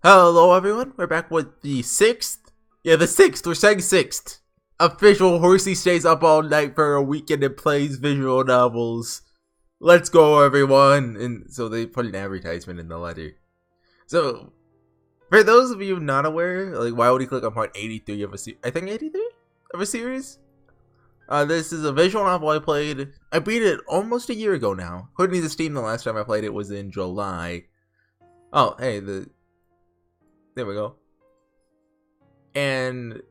Hello everyone, we're back with the sixth, we're saying sixth official Horsey stays up all night for a weekend and plays visual novels. Let's go everyone. And so they put an advertisement in the letter. So for those of you not aware, like why would you click on part 83 of a series? I think 83 of a series? This is a visual novel I played. I beat it almost a year ago now. According to Steam, the last time I played it was in July. Oh, hey, there we go. And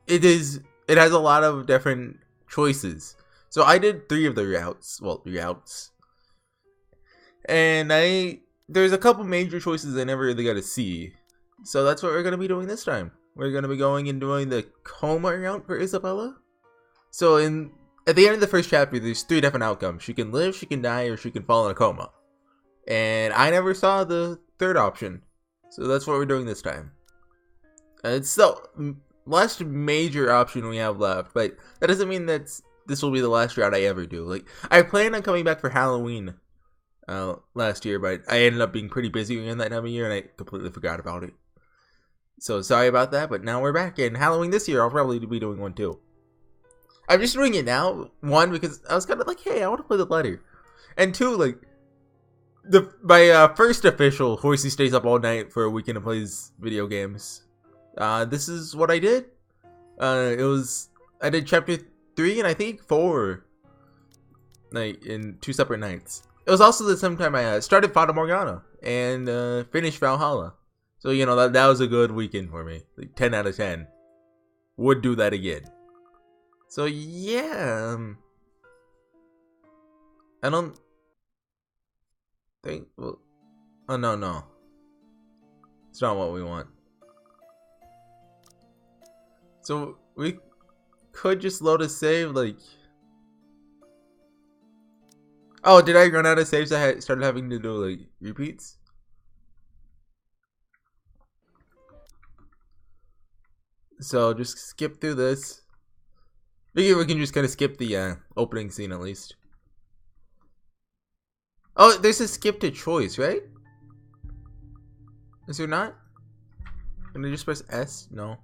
it has a lot of different choices. So I did 3 of the routes. And there's a couple major choices I never really got to see. So that's what we're going to be doing this time. We're going to be going and doing the Coma route for Isabella. So at the end of the first chapter, there's 3 different outcomes. She can live, she can die, or she can fall in a coma. And I never saw the third option. So that's what we're doing this time. It's the last major option we have left, but that doesn't mean that this will be the last route I ever do. Like, I planned on coming back for Halloween last year, but I ended up being pretty busy in that time of year, and I completely forgot about it. So sorry about that, but now we're back, and Halloween this year I'll probably be doing one too. I'm just doing it now, 1, because I was kind of like, hey, I want to play the letter, and 2, like, my first official Horsey stays up all night for a weekend and plays video games. This is what I did. I did chapter 3 and I think 4, like in 2 separate nights. It was also the same time I started Fata Morgana and finished Valhalla. So you know that was a good weekend for me. Like 10 out of 10. Would do that again. So yeah, I don't think. Well, oh no, it's not what we want. So we could just load a save, like. Oh, did I run out of saves? I started having to do like repeats. So just skip through this. Maybe we can just kind of skip the opening scene at least. Oh, there's a skip to choice, right? Is there not? Can I just press S? No.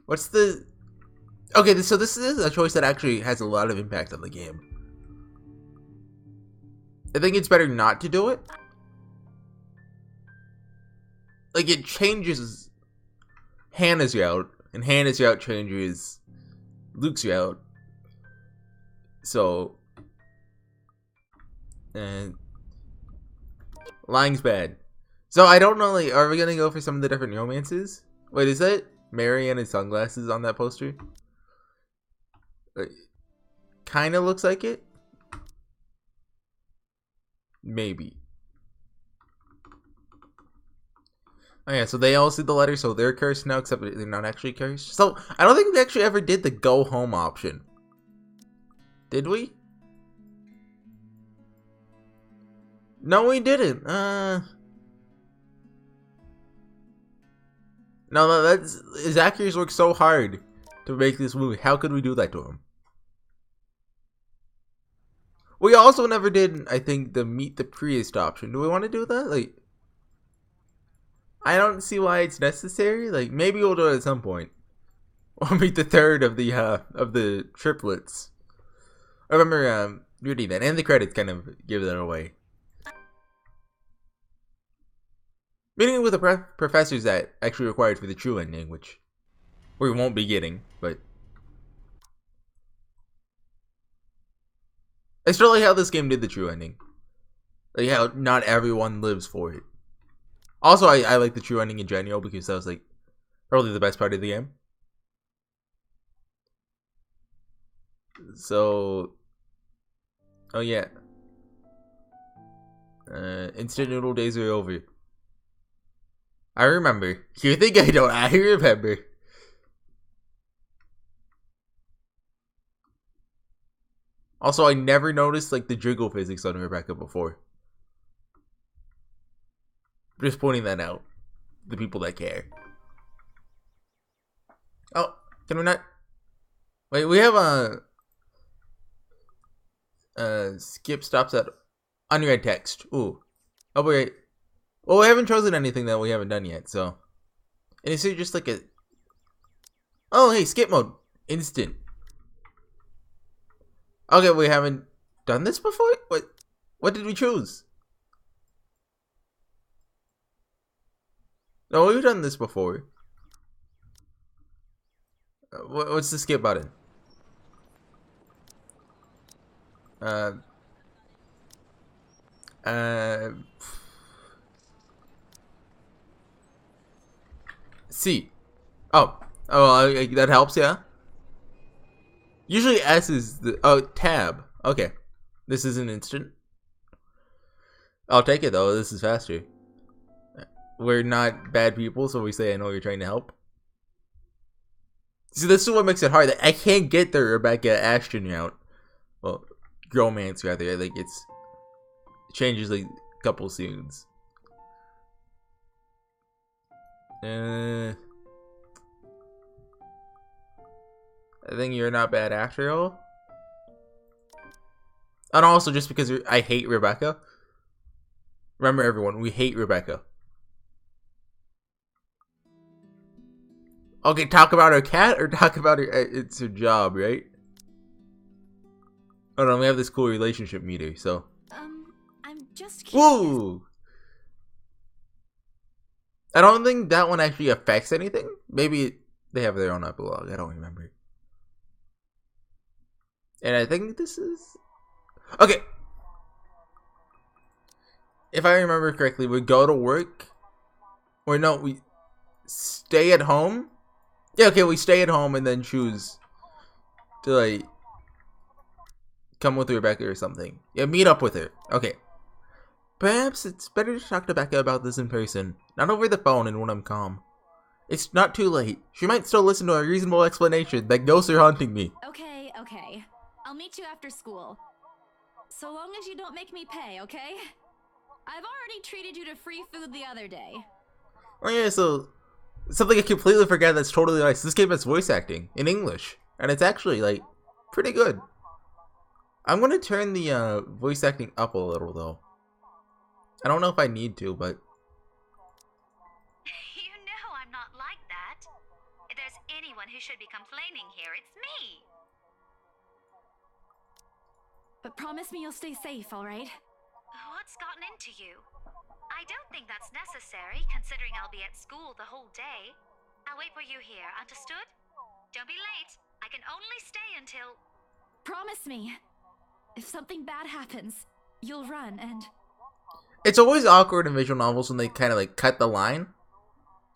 What's the... Okay, so this is a choice that actually has a lot of impact on the game. I think it's better not to do it. Like, it changes Hannah's route, and Hannah's route changes Luke's route. So... And... Lying's bad. So I don't know, like, are we gonna go for some of the different romances? Wait, is that Mary and his sunglasses on that poster? Kinda looks like it. Maybe. Oh yeah, so they all see the letter, so they're cursed now, except they're not actually cursed. So, I don't think we actually ever did the go home option. Did we? No, we didn't. No, that's... Zacchaeus worked so hard to make this movie. How could we do that to him? We also never did, I think, the meet the priest option. Do we want to do that? Like, I don't see why it's necessary. Like, maybe we'll do it at some point. We'll meet the third of the triplets. I remember reading that, and the credits kind of give that away. Meeting with the professors that actually required for the true ending, which we won't be getting, but I still like how this game did the true ending. Like how not everyone lives for it. Also, I like the true ending in general because that was like probably the best part of the game. So, oh yeah, instant noodle days are over. I remember. You think I don't? I remember. Also, I never noticed like the jiggle physics on Rebecca before. Just pointing that out. The people that care. Oh, can we not? Wait, we have skip stops at unread text. Ooh. Oh wait. Well, we haven't chosen anything that we haven't done yet, so. And is it just like a... Oh, hey, skip mode. Instant. Okay, we haven't done this before? What did we choose? No, we've done this before. What's the skip button? C. Oh, that helps, yeah. Usually S is the tab. Okay, this is an instant. I'll take it though. This is faster. We're not bad people, so we say I know you're trying to help. See, this is what makes it hard. I can't get the Rebecca Ashton route. Well, romance rather. Like it changes like a couple scenes. I think you're not bad after all. And also just because I hate Rebecca. Remember everyone, we hate Rebecca. Okay, talk about her cat or talk about her, it's her job, right? Oh no, we have this cool relationship meter, so. I'm just curious. Whoa! I don't think that one actually affects anything. Maybe they have their own epilogue, I don't remember. And I think this is... Okay. If I remember correctly, we go to work. Or no, we stay at home. Yeah, okay, we stay at home and then choose to, like, come with Rebecca or something. Yeah, meet up with her. Okay. Perhaps it's better to talk to Becca about this in person, not over the phone and when I'm calm. It's not too late. She might still listen to a reasonable explanation that ghosts are haunting me. Okay. I'll meet you after school. So long as you don't make me pay, okay? I've already treated you to free food the other day. Oh yeah, so something I completely forgot that's totally nice. This game has voice acting in English, and it's actually like pretty good. I'm gonna turn the voice acting up a little though. I don't know if I need to, but you know I'm not like that. If there's anyone who should be complaining here, it's me. But promise me you'll stay safe, alright? What's gotten into you? I don't think that's necessary, considering I'll be at school the whole day. I'll wait for you here, understood? Don't be late. I can only stay until... Promise me. If something bad happens, you'll run and... It's always awkward in visual novels when they kind of like cut the line.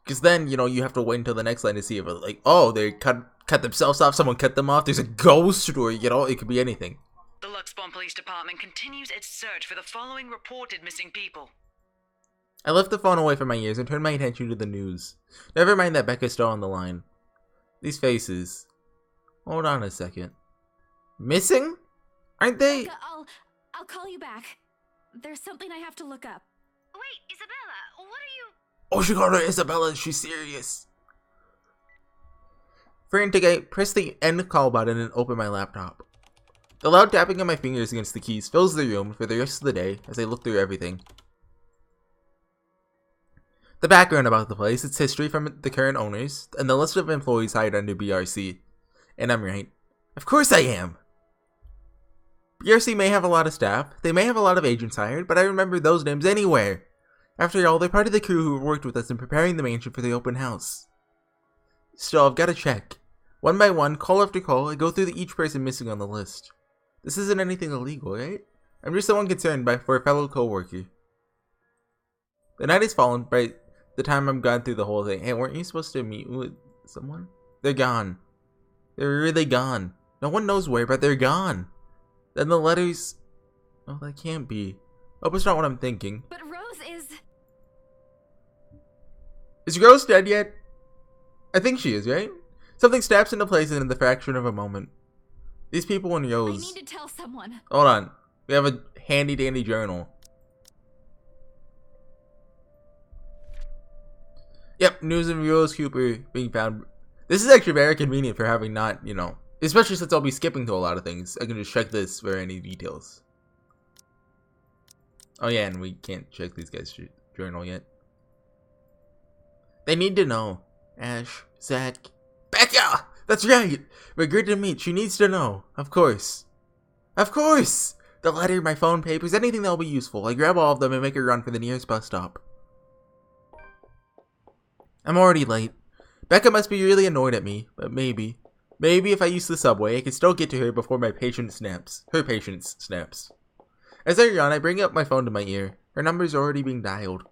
Because then, you know, you have to wait until the next line to see if it, like, oh, they cut themselves off, someone cut them off, there's a ghost, or, you know, it could be anything. The Luxbon Police Department continues its search for the following reported missing people. I left the phone away from my ears and turned my attention to the news. Never mind that Becca's still on the line. These faces. Hold on a second. Missing? Aren't they? Becca, I'll call you back. There's something I have to look up. Wait, Isabella, what are you... Oh, she called her Isabella. She's serious. Frantic, I press the end call button and open my laptop. The loud tapping of my fingers against the keys fills the room for the rest of the day as I look through everything. The background about the place, its history from the current owners, and the list of employees hired under BRC. And I'm right. Of course I am! BRC may have a lot of staff, they may have a lot of agents hired, but I remember those names anywhere. After all, they're part of the crew who worked with us in preparing the mansion for the open house. Still, I've got to check. One by one, call after call, I go through each person missing on the list. This isn't anything illegal, right? I'm just someone concerned for a fellow co-worker. The night has fallen by the time I'm gone through the whole thing. Hey, weren't you supposed to meet with someone? They're gone. They're really gone. No one knows where, but they're gone. Then the letters... Oh, that can't be. Hope it's not what I'm thinking. But Rose is... Is Rose dead yet? I think she is, right? Something snaps into place in the fraction of a moment. These people in Rose... I need to tell someone. Hold on. We have a handy dandy journal. Yep, news of Rose Cooper being found. This is actually very convenient for having not, you know, especially since I'll be skipping to a lot of things. I can just check this for any details. Oh yeah, and we can't check these guys' journal yet. They need to know. Ash, Zach, Becca! That's right! We're good to meet. She needs to know. Of course. Of course! The letter, my phone, papers, anything that'll be useful. I grab all of them and make a run for the nearest bus stop. I'm already late. Becca must be really annoyed at me, but maybe if I use the subway, I can still get to her before my patience snaps. Her patience snaps. As I run, I bring up my phone to my ear. Her number's already being dialed.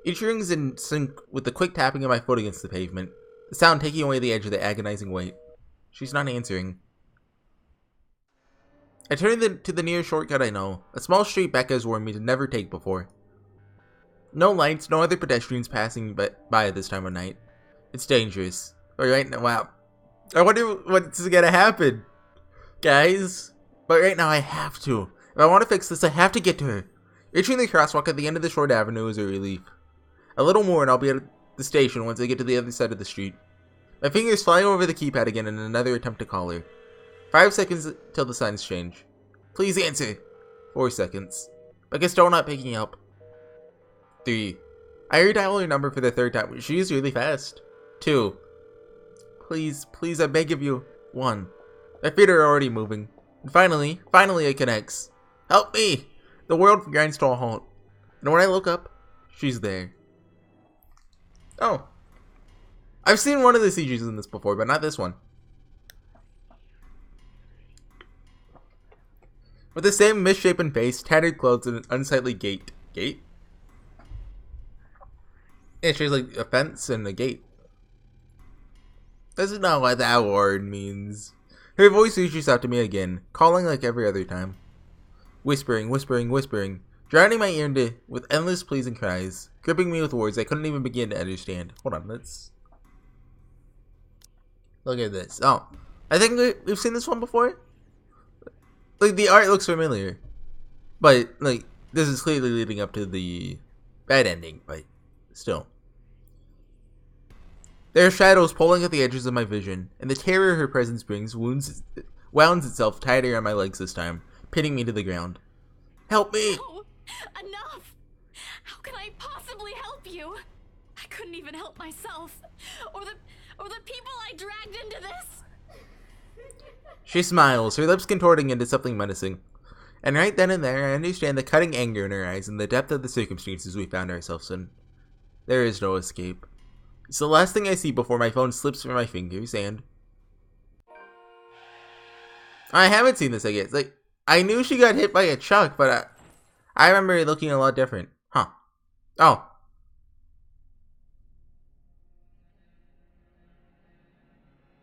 Each ring's in sync with the quick tapping of my foot against the pavement, the sound taking away the edge of the agonizing wait. She's not answering. I turn to the nearest shortcut I know, a small street Becca has warned me to never take before. No lights, no other pedestrians passing by at this time of night. It's dangerous. But right now, wow. I wonder what's gonna happen, guys. But right now I have to. If I want to fix this, I have to get to her. Reaching the crosswalk at the end of the short avenue is a relief. A little more and I'll be at the station once I get to the other side of the street. My fingers fly over the keypad again in another attempt to call her. 5 seconds till the signs change. Please answer. 4 seconds. Becca's still not picking up. 3. I redial her number for the 3rd time. She's really fast. 2. Please, I beg of you. 1. My feet are already moving. And finally it connects. Help me! The world grinds to a halt. And when I look up, she's there. Oh. I've seen one of the CGs in this before, but not this one. With the same misshapen face, tattered clothes, and an unsightly gait. Gait? Yeah, she's like a fence and a gate. That's not what that word means. Her voice reaches out to me again, calling like every other time. Whispering, drowning my ear with endless pleas and cries, gripping me with words I couldn't even begin to understand. Hold on, let's look at this. Oh, I think we've seen this one before. Like, the art looks familiar, but like this is clearly leading up to the bad ending, but still. There are shadows pulling at the edges of my vision, and the terror her presence brings wounds itself tighter on my legs this time, pinning me to the ground. Help me! No! Enough! How can I possibly help you? I couldn't even help myself, or the people I dragged into this. She smiles, her lips contorting into something menacing. And right then and there, I understand the cutting anger in her eyes and the depth of the circumstances we found ourselves in. There is no escape. It's the last thing I see before my phone slips from my fingers, and I haven't seen this, I guess. Like, I knew she got hit by a truck, but I remember it looking a lot different. Huh. Oh.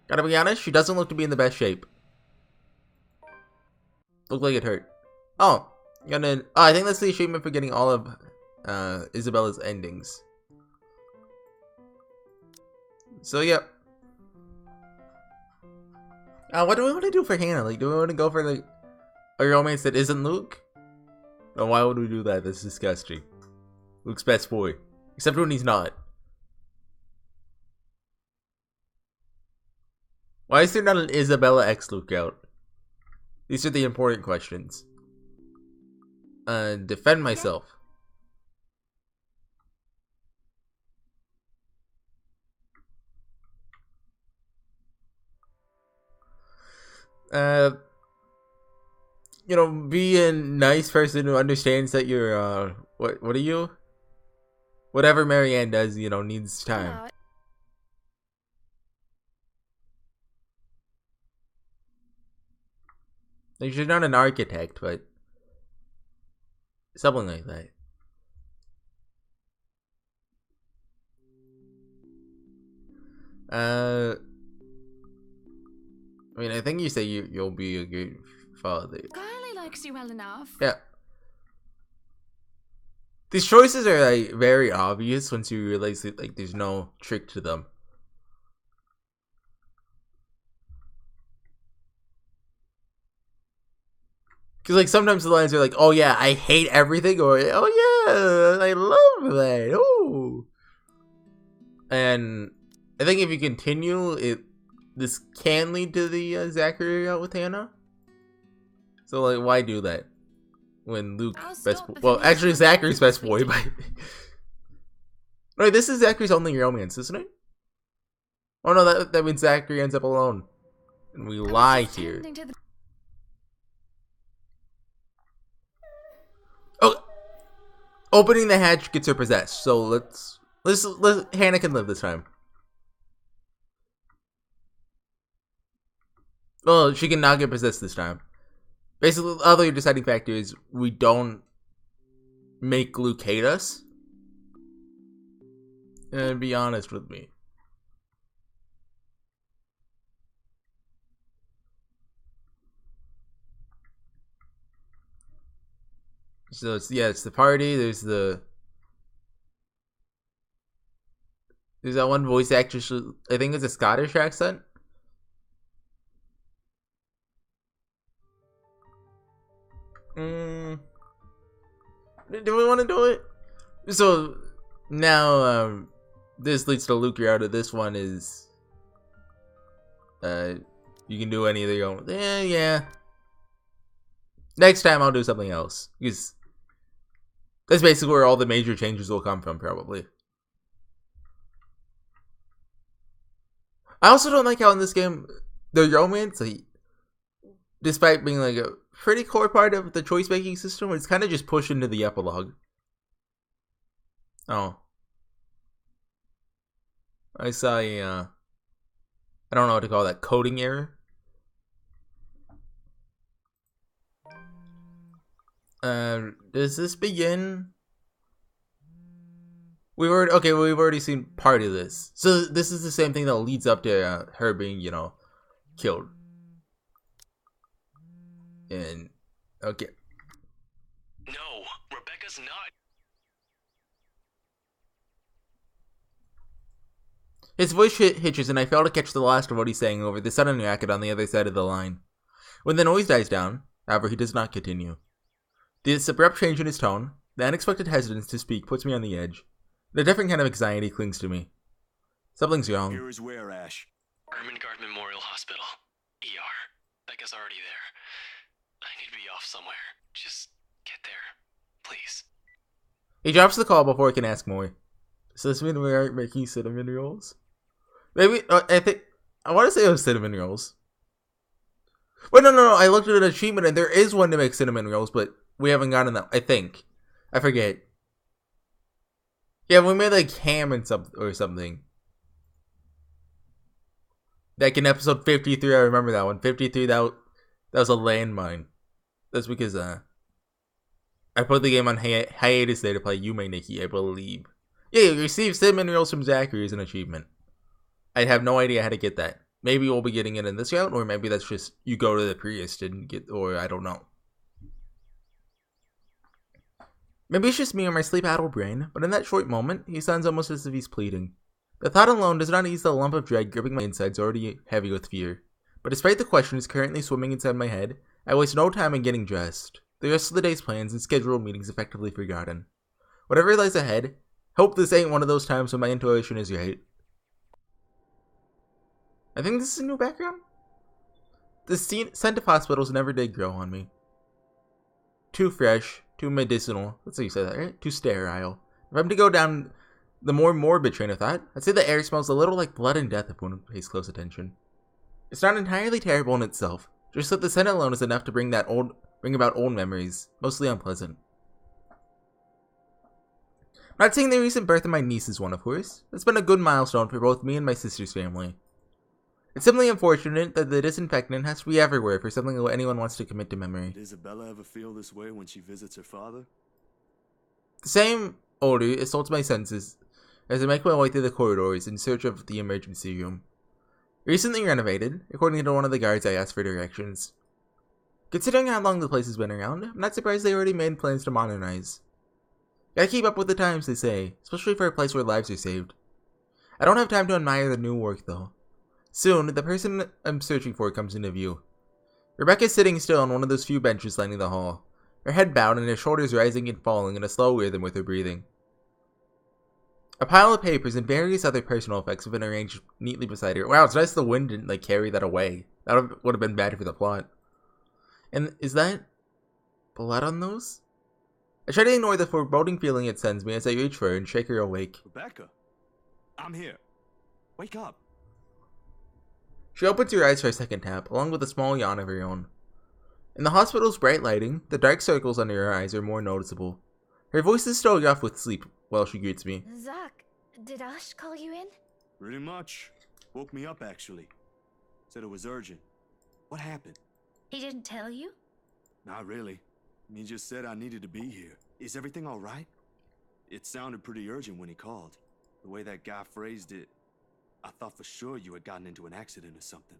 Gotta be honest, she doesn't look to be in the best shape. Looked like it hurt. Oh. I think that's the achievement for getting all of Isabella's endings. So, yep. What do we want to do for Hannah? Like, do we want to go for, like, a romance that isn't Luke? No, why would we do that? That's disgusting. Luke's best boy. Except when he's not. Why is there not an Isabella X Luke out? These are the important questions. Defend myself. You know, be a nice person who understands that you're, what are you? Whatever Marianne does, you know, needs time. Like, she's not an architect, but something like that. I mean, I think you say you'll be a good father. Kylie likes you well enough. Yeah. These choices are like very obvious once you realize that like there's no trick to them. Cause like sometimes the lines are like, "Oh yeah, I hate everything," or "Oh yeah, I love that." Oh. And I think if you continue, this can lead to the Zachary out with Hannah. So like, why do that? when Luke I'll best stop if well it makes actually you Zachary's best boy, sweetie. but right, this is Zachary's only romance, isn't it? Oh no, that means Zachary ends up alone, and we lie here. Oh, opening the hatch gets her possessed. So let's Hannah can live this time. Well, she can not get possessed this time. Basically, the other deciding factor is we don't make Luke hate us. And be honest with me. So it's the party. There's that one voice actress. I think it's a Scottish accent. Do we want to do it? So now, this leads to Luke. You're out of this one. Is you can do any of your own. Yeah. Next time I'll do something else, because that's basically where all the major changes will come from, probably. I also don't like how in this game the romance, like, despite being like a pretty core part of the choice making system, it's kind of just pushed into the epilogue. Oh, I saw a I don't know what to call that, coding error. Does this begin? We've already seen part of this. So this is the same thing that leads up to her being, killed. And okay. No, Rebecca's not. His voice hitches, and I fail to catch the last of what he's saying over the sudden racket on the other side of the line. When the noise dies down, however, he does not continue. This abrupt change in his tone, the unexpected hesitance to speak, puts me on the edge. A different kind of anxiety clings to me. Something's wrong. Here is where, Ash? Ermengarde Memorial Hospital. ER. Becca's already there. I need to be off somewhere. Just get there. Please. He drops the call before he can ask more. Does this mean we aren't making cinnamon rolls? Maybe, I want to say it was cinnamon rolls. Wait, no, I looked at an achievement and there is one to make cinnamon rolls, but we haven't gotten that, I think. I forget. Yeah, we made like ham and something. Like in episode 53, I remember that one. 53, that was a landmine. That's because, I put the game on hiatus there to play Yume Nikki, I believe. Yeah, you received cinnamon rolls from Zachary as an achievement. I have no idea how to get that. Maybe we'll be getting it in this route, or maybe that's just you go to the Prius and get, or I don't know. Maybe it's just me or my sleep-addled brain, but in that short moment, he sounds almost as if he's pleading. The thought alone does not ease the lump of dread gripping my insides already heavy with fear. But despite the questions currently swimming inside my head, I waste no time in getting dressed. The rest of the day's plans and scheduled meetings effectively forgotten. Whatever lies ahead, hope this ain't one of those times when my intuition is right. I think this is a new background? The scent of hospitals never did grow on me. Too fresh, too medicinal. That's how you say that, right? Too sterile. If I'm to go down the more morbid train of thought, I'd say the air smells a little like blood and death if one pays close attention. It's not entirely terrible in itself, just that the scent alone is enough to bring about old memories, mostly unpleasant. I'm not saying the recent birth of my niece is one, of course. It's been a good milestone for both me and my sister's family. It's simply unfortunate that the disinfectant has to be everywhere for something that anyone wants to commit to memory. Did Isabella ever feel this way when she visits her father? The same odor assaults my senses as I make my way through the corridors in search of the emergency room. Recently renovated, according to one of the guards I asked for directions. Considering how long the place has been around, I'm not surprised they already made plans to modernize. Gotta keep up with the times, they say, especially for a place where lives are saved. I don't have time to admire the new work, though. Soon, the person I'm searching for comes into view. Rebecca's sitting still on one of those few benches lining the hall, her head bowed and her shoulders rising and falling in a slow rhythm with her breathing. A pile of papers and various other personal effects have been arranged neatly beside her. Wow, it's nice the wind didn't, carry that away. That would have been bad for the plot. And is that blood on those? I try to ignore the foreboding feeling it sends me as I reach for her and shake her awake. Rebecca, I'm here. Wake up. She opens her eyes for a second tap, along with a small yawn of her own. In the hospital's bright lighting, the dark circles under her eyes are more noticeable. Her voice is still rough with sleep while she greets me. Zach, did Ash call you in? Pretty much. Woke me up, actually. Said it was urgent. What happened? He didn't tell you? Not really. He just said I needed to be here. Is everything all right? It sounded pretty urgent when he called. The way that guy phrased it, I thought for sure you had gotten into an accident or something.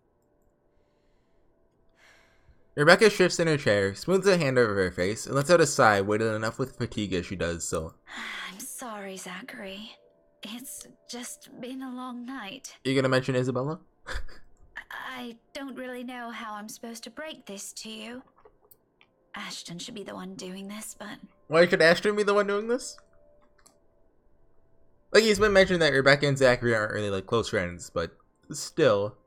Rebecca shifts in her chair, smooths a hand over her face, and lets out a sigh weighted enough with fatigue as she does so. I'm sorry, Zachary. It's just been a long night. You gonna mention Isabella? I don't really know how I'm supposed to break this to you. Ashton should be the one doing this, but... Why should Ashton be the one doing this? Like, he's been mentioning that Rebecca and Zachary aren't really, like, close friends, but still.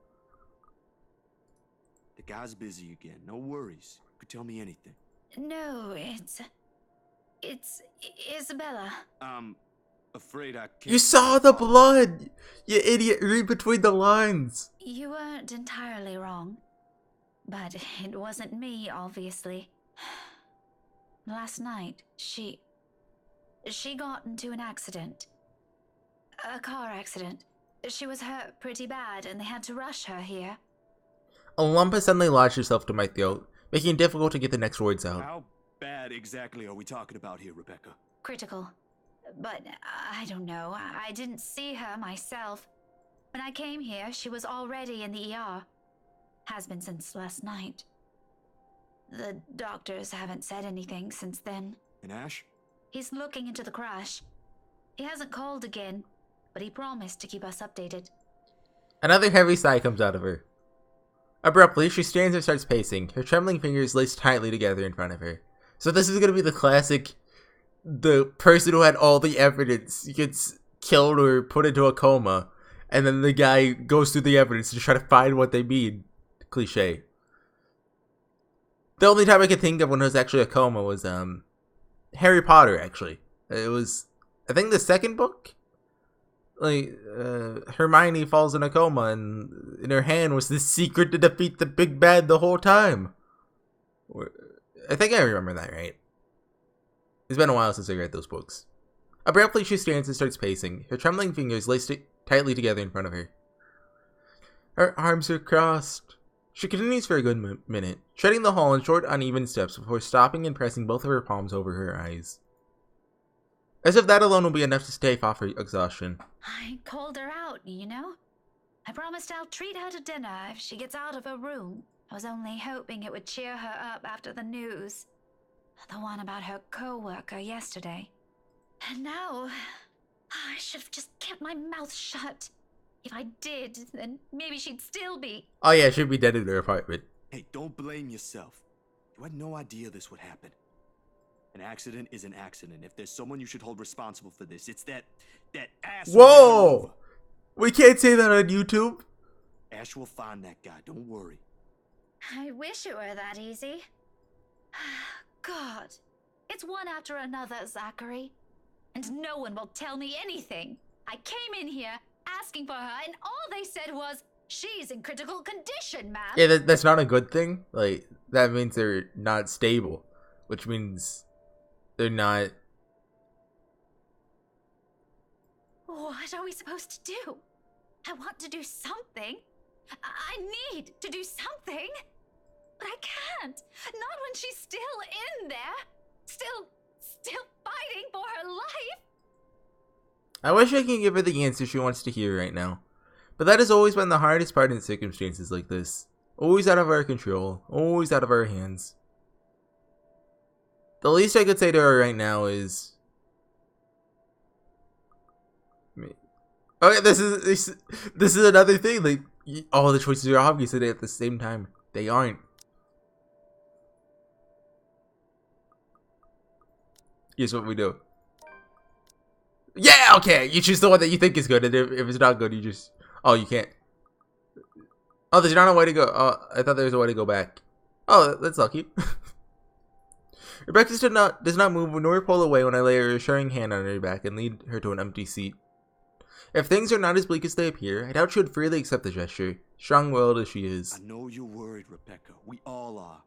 The guy's busy again. No worries. You could tell me anything. No, it's Isabella. I'm afraid I can't... You saw the blood! You idiot, read between the lines! You weren't entirely wrong. But it wasn't me, obviously. Last night, she got into an accident. A car accident. She was hurt pretty bad and they had to rush her here. A lump has suddenly lodged itself to my throat, making it difficult to get the next words out. How bad exactly are we talking about here, Rebecca? Critical. But I don't know. I didn't see her myself. When I came here, she was already in the ER. Has been since last night. The doctors haven't said anything since then. And Ash? He's looking into the crash. He hasn't called again, but he promised to keep us updated. Another heavy sigh comes out of her. Abruptly, she stands and starts pacing, her trembling fingers laced tightly together in front of her. So this is gonna be the classic, the person who had all the evidence gets killed or put into a coma, and then the guy goes through the evidence to try to find what they mean. Cliche. The only time I could think of when it was actually a coma was, Harry Potter, actually. It was, I think, the second book? Like, Hermione falls in a coma, and in her hand was this secret to defeat the big bad the whole time. I think I remember that right. It's been a while since I read those books. Abruptly, she stands and starts pacing, her trembling fingers laced tightly together in front of her. Her arms are crossed. She continues for a good minute, treading the hall in short, uneven steps before stopping and pressing both of her palms over her eyes. As if that alone will be enough to stave off her exhaustion. I called her out, you know? I promised I'll treat her to dinner if she gets out of her room. I was only hoping it would cheer her up after the news. The one about her co-worker yesterday. And now, I should have just kept my mouth shut. If I did, then maybe she'd still be... Oh yeah, she'd be dead in her apartment. Hey, don't blame yourself. You had no idea this would happen. An accident is an accident. If there's someone you should hold responsible for this, it's that asshole. Whoa! We can't say that on YouTube. Ash will find that guy, don't worry. I wish it were that easy. God, it's one after another, Zachary. And no one will tell me anything. I came in here asking for her, and all they said was, she's in critical condition, man. Yeah, that's not a good thing. Like, that means they're not stable. Which means they're not... What are we supposed to do? I want to do something. I need to do something. But I can't. Not when she's still in there. Still fighting for her life. I wish I could give her the answer she wants to hear right now. But that has always been the hardest part in circumstances like this. Always out of our control. Always out of our hands. The least I could say to her right now is... Okay, this is another thing. Like, all the choices are obvious at the same time. They aren't. Here's what we do. Yeah, okay. You choose the one that you think is good, and if it's not good, you just... Oh, you can't. Oh, there's not a way to go. Oh, I thought there was a way to go back. Oh, that's lucky. Rebecca does not move nor pull away when I lay a reassuring hand on her back and lead her to an empty seat. If things are not as bleak as they appear, I doubt she would freely accept the gesture, strong-willed as she is. I know you're worried, Rebecca. We all are.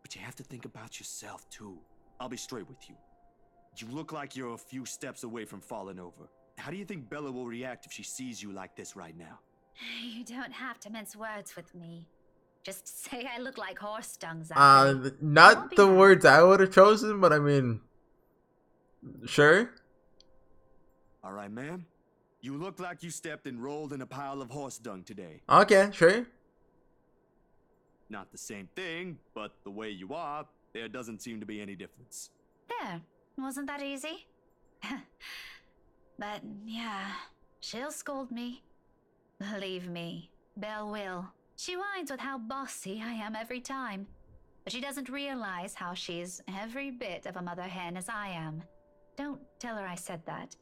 But you have to think about yourself, too. I'll be straight with you. You look like you're a few steps away from falling over. How do you think Bella will react if she sees you like this right now? You don't have to mince words with me. Just say I look like horse dung. Not the words I would have chosen, but I mean, sure. All right, ma'am. You look like you stepped and rolled in a pile of horse dung today. Okay, sure. Not the same thing, but the way you are, there doesn't seem to be any difference. There. Wasn't that easy? But yeah, she'll scold me. Believe me, Belle will. She whines with how bossy I am every time. But she doesn't realize how she's every bit of a mother hen as I am. Don't tell her I said that.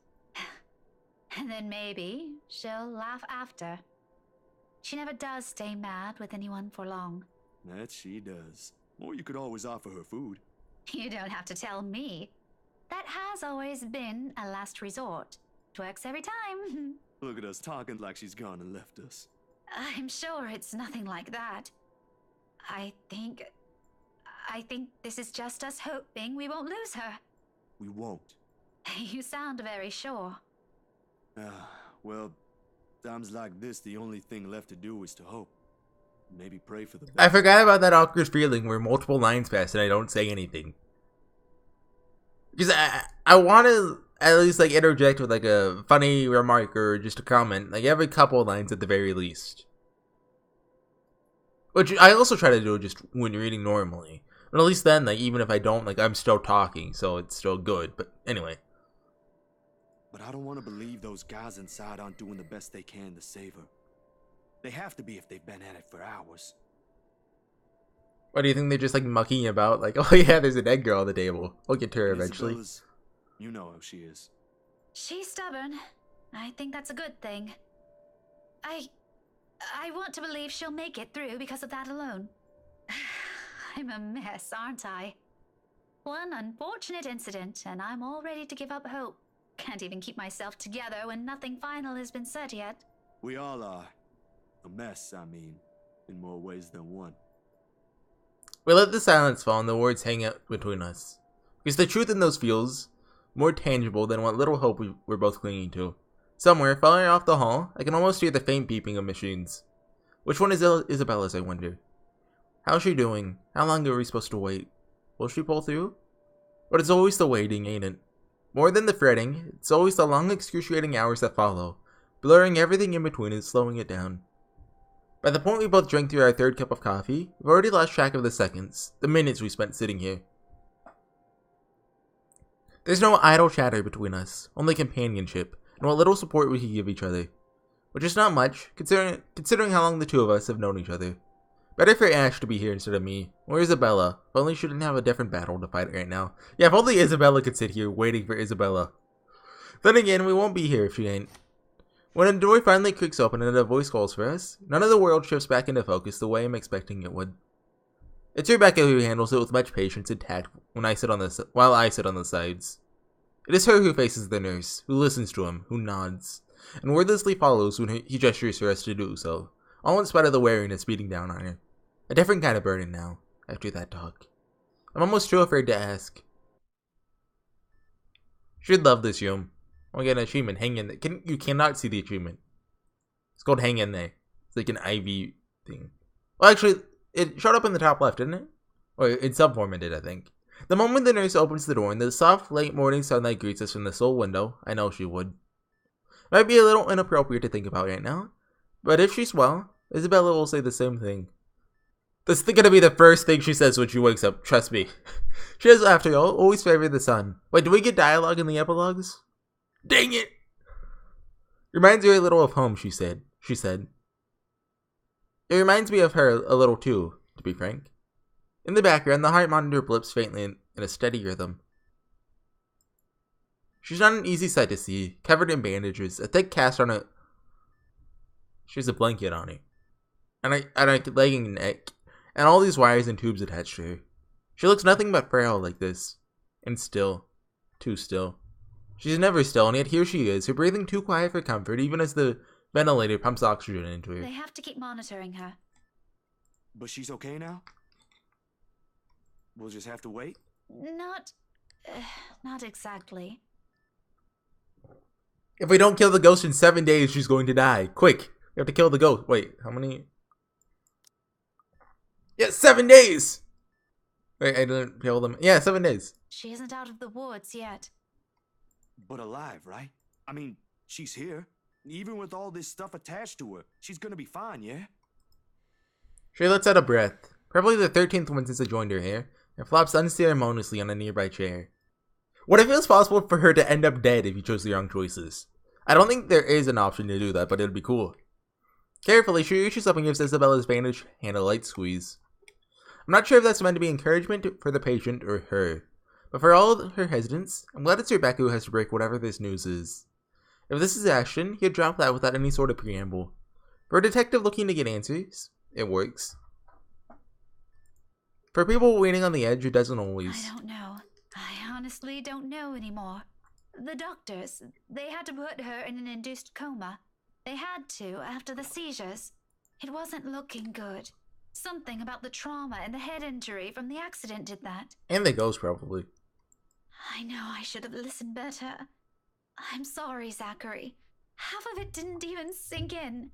And then maybe she'll laugh after. She never does stay mad with anyone for long. That she does. Or you could always offer her food. You don't have to tell me. That has always been a last resort. It works every time. Look at us talking like she's gone and left us. I'm sure it's nothing like that. I think this is just us hoping we won't lose her. We won't. You sound very sure. Well, times like this, the only thing left to do is to hope. Maybe pray for the best. I forgot about that awkward feeling where multiple lines pass and I don't say anything. Because I want to at least like interject with like a funny remark or just a comment, like every couple lines at the very least. Which I also try to do just when reading normally. But at least then, like even if I don't, like I'm still talking, so it's still good. But anyway. But I don't want to believe those guys inside aren't doing the best they can to save her. They have to be if they've been at it for hours. What do you think they're just like mucking about? Like, oh yeah, there's a dead girl on the table. We'll get to her eventually. Isabella's, you know how she is. She's stubborn. I think that's a good thing. I want to believe she'll make it through because of that alone. I'm a mess, aren't I? One unfortunate incident, and I'm all ready to give up hope. Can't even keep myself together when nothing final has been said yet. We all are. A mess, I mean, in more ways than one. We let the silence fall and the words hang out between us. Because the truth in those feels more tangible than what little hope we were both clinging to. Somewhere, far off the hall, I can almost hear the faint beeping of machines. Which one is Isabella's, I wonder? How's she doing? How long are we supposed to wait? Will she pull through? But it's always the waiting, ain't it? More than the fretting, it's always the long excruciating hours that follow, blurring everything in between and slowing it down. By the point we both drank through our third cup of coffee, we've already lost track of the seconds, the minutes we spent sitting here. There's no idle chatter between us, only companionship, and what little support we can give each other. Which is not much, considering how long the two of us have known each other. Better for Ash to be here instead of me, or Isabella, if only she didn't have a different battle to fight right now. Yeah, if only Isabella could sit here waiting for Isabella. Then again, we won't be here if she ain't. When a door finally creaks open and a voice calls for us, none of the world shifts back into focus the way I'm expecting it would. It's Rebecca who handles it with much patience and tact while I sit on the sides. It is her who faces the nurse, who listens to him, who nods, and wordlessly follows when he gestures for us to do so, all in spite of the weariness beating down on her. A different kind of burden now, after that talk. I'm almost too afraid to ask. She'd love this room. I'll get an achievement. Hang in there. You cannot see the achievement. It's called Hang in There. It's like an IV thing. Well, actually, it showed up in the top left, didn't it? Or in some form it did, I think. The moment the nurse opens the door and the soft, late morning sunlight greets us from the sole window, I know she would. Might be a little inappropriate to think about right now, but if she's well, Isabella will say the same thing. That's gonna be the first thing she says when she wakes up, trust me. She has, after all, always favored the sun. Wait, do we get dialogue in the epilogues? Dang it! Reminds me a little of home, she said. It reminds me of her a little too, to be frank. In the background, the heart monitor blips faintly in a steady rhythm. She's not an easy sight to see, covered in bandages, a thick cast on it. She has a blanket on her. And a legging neck, and all these wires and tubes attached to her. She looks nothing but frail like this. And still. Too still. She's never still, and yet here she is, her breathing too quiet for comfort, even as the ventilator pumps oxygen into her. They have to keep monitoring her. But she's okay now? We'll just have to wait? Not exactly. If we don't kill the ghost in 7 days, she's going to die. Quick! We have to kill the ghost. Wait, how many? Yeah, 7 days! Wait, I didn't kill them. Yeah, 7 days. She isn't out of the woods yet. But alive, right? I mean, she's here. Even with all this stuff attached to her, she's gonna be fine, yeah? She lets out a breath, probably the 13th one since I joined her here, and flops unceremoniously on a nearby chair. What if it was possible for her to end up dead if you chose the wrong choices? I don't think there is an option to do that, but it'd be cool. Carefully, she reaches up and gives Isabella's bandage hand a light squeeze. I'm not sure if that's meant to be encouragement for the patient or her, but for all her hesitance, I'm glad it's Rebecca who has to break whatever this news is. If this is Ashton, he'd drop that without any sort of preamble. For a detective looking to get answers, it works. For people waiting on the edge, it doesn't always. I don't know. I honestly don't know anymore. The doctors, they had to put her in an induced coma. They had to after the seizures. It wasn't looking good. Something about the trauma and the head injury from the accident did that. And the ghost, probably. I know I should have listened better. I'm sorry, Zachary. Half of it didn't even sink in.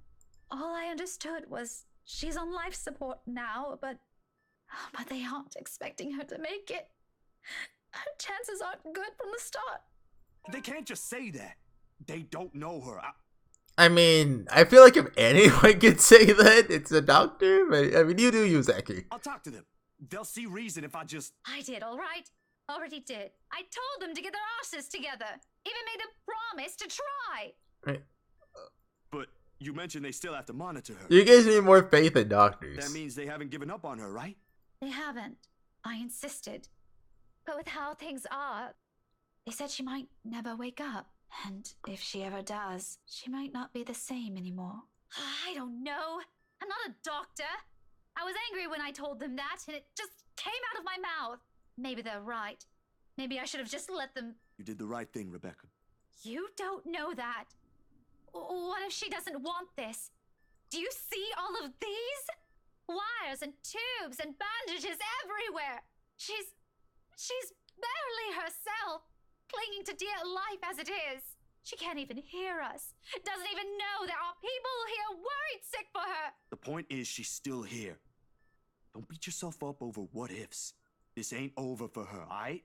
All I understood was she's on life support now, but they aren't expecting her to make it. Her chances aren't good from the start. They can't just say that. They don't know her. I mean, I feel like if anyone could say that, it's a doctor. But I mean, you do use Zachary. I'll talk to them. They'll see reason if I just... I did, all right? Already did. I told them to get their asses together. Even made a promise to try. Right. But you mentioned they still have to monitor her. You guys need more faith in doctors. That means they haven't given up on her, right? They haven't. I insisted. But with how things are, they said she might never wake up. And if she ever does, she might not be the same anymore. I don't know. I'm not a doctor. I was angry when I told them that, and it just came out of my mouth. Maybe they're right. Maybe I should have just let them... You did the right thing, Rebecca. You don't know that. What if she doesn't want this? Do you see all of these? Wires and tubes and bandages everywhere. She's barely herself, clinging to dear life as it is. She can't even hear us. Doesn't even know there are people here worried sick for her. The point is she's still here. Don't beat yourself up over what ifs. This ain't over for her, alright?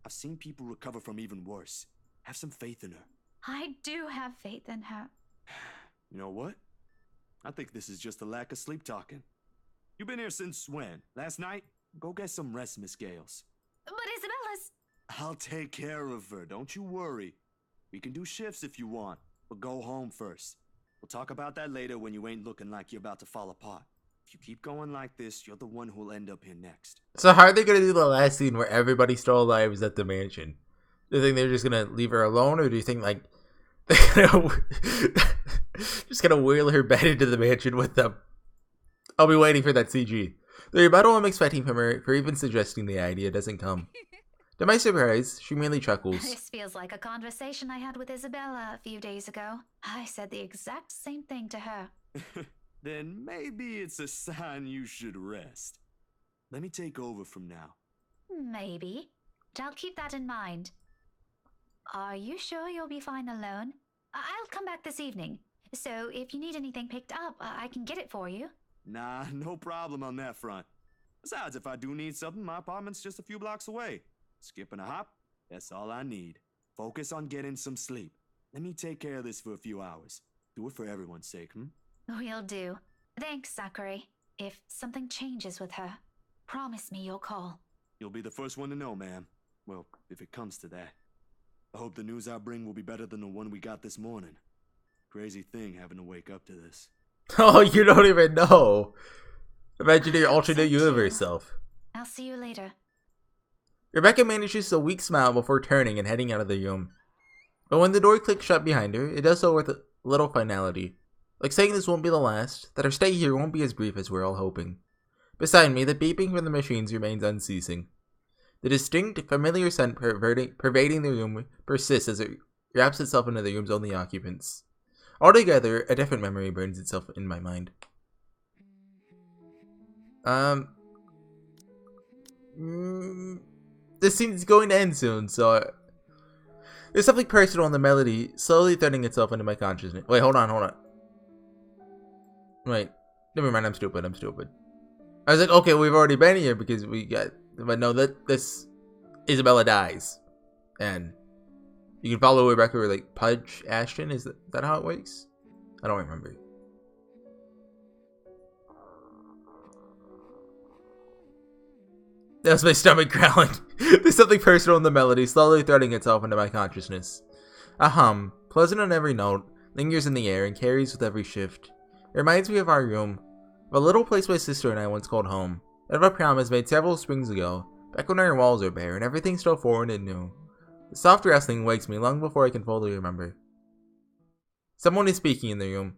I've seen people recover from even worse. Have some faith in her. I do have faith in her. You know what? I think this is just a lack of sleep talking. You've been here since when? Last night? Go get some rest, Miss Gales. But Isabella's... I'll take care of her, don't you worry. We can do shifts if you want, but go home first. We'll talk about that later when you ain't looking like you're about to fall apart. If you keep going like this, you're the one who'll end up here next. So how are they going to do the last scene where everybody still alive is at the mansion? Do you think they're just going to leave her alone, or do you think, like, they're just going to wheel her back into the mansion with them? I'll be waiting for that CG. The rebuttal I'm expecting from her for even suggesting the idea doesn't come. To my surprise, she merely chuckles. This feels like a conversation I had with Isabella a few days ago. I said the exact same thing to her. Then maybe it's a sign you should rest. Let me take over from now. Maybe. But I'll keep that in mind. Are you sure you'll be fine alone? I'll come back this evening. So if you need anything picked up, I can get it for you. Nah, no problem on that front. Besides, if I do need something, my apartment's just a few blocks away. Skipping a hop, that's all I need. Focus on getting some sleep. Let me take care of this for a few hours. Do it for everyone's sake, Will do. Thanks, Zachary. If something changes with her, promise me you'll call. You'll be the first one to know, ma'am. Well, if it comes to that. I hope the news I bring will be better than the one we got this morning. Crazy thing having to wake up to this. Oh, you don't even know. Imagine your alternate universe self. I'll see you later. Rebecca manages a weak smile before turning and heading out of the room. But when the door clicks shut behind her, it does so with a little finality. Like saying this won't be the last, that her stay here won't be as brief as we're all hoping. Beside me, the beeping from the machines remains unceasing. The distinct, familiar scent pervading the room persists as it wraps itself into the room's only occupants. Altogether, a different memory burns itself in my mind. This scene's going to end soon, so there's something personal in the melody slowly threading itself into my consciousness. Wait, hold on. Wait, never mind, I'm stupid. I was like, okay, we've already been here because but no, this Isabella dies. And you can follow Rebecca or like Pudge Ashton, is that how it works? I don't remember. That's my stomach growling. There's something personal in the melody, slowly threading itself into my consciousness. A hum, pleasant on every note, lingers in the air and carries with every shift. It reminds me of our room, of a little place my sister and I once called home, and of a promise made several springs ago, back when our walls are bare and everything still foreign and new. The soft rustling wakes me long before I can fully remember. Someone is speaking in the room,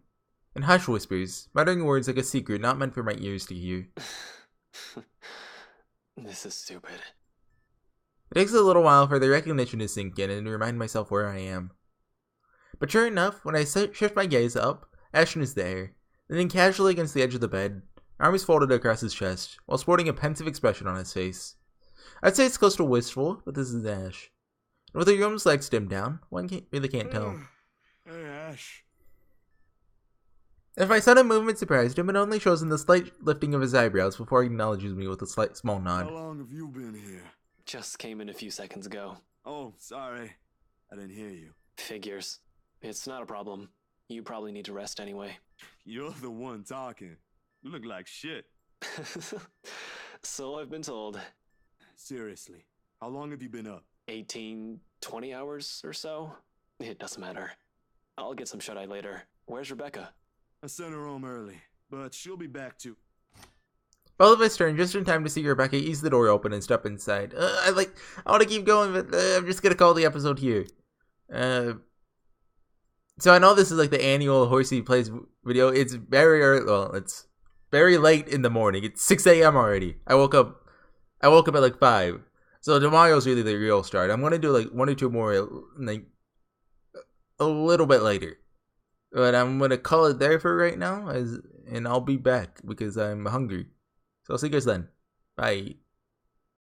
in hushed whispers, muttering words like a secret not meant for my ears to hear. This is stupid. It takes a little while for the recognition to sink in and to remind myself where I am. But sure enough, when I shift my gaze up, Ashton is there, leaning casually against the edge of the bed, arms folded across his chest, while sporting a pensive expression on his face. I'd say it's close to wistful, but this is Ash. And with the room's lights dimmed down, one really can't tell. Hey, Ash. If my sudden movement surprised him, it only shows in the slight lifting of his eyebrows before he acknowledges me with a small nod. How long have you been here? Just came in a few seconds ago. Oh, sorry. I didn't hear you. Figures. It's not a problem. You probably need to rest anyway. You're the one talking. You look like shit. So I've been told. Seriously, how long have you been up? 18, 20 hours or so? It doesn't matter. I'll get some shut-eye later. Where's Rebecca? I sent her home early, but she'll be back too. Both of us turn just in time to see Rebecca ease the door open and step inside. I want to keep going, but I'm just gonna call the episode here. So I know this is like the annual Horsey Plays video. It's very early. Well, it's very late in the morning. It's 6 a.m. already. I woke up at like 5. So tomorrow's really the real start. I'm gonna do like 1 or 2 more, like a little bit later. But I'm gonna call it there for right now, and I'll be back because I'm hungry. So I'll see you guys then. Bye.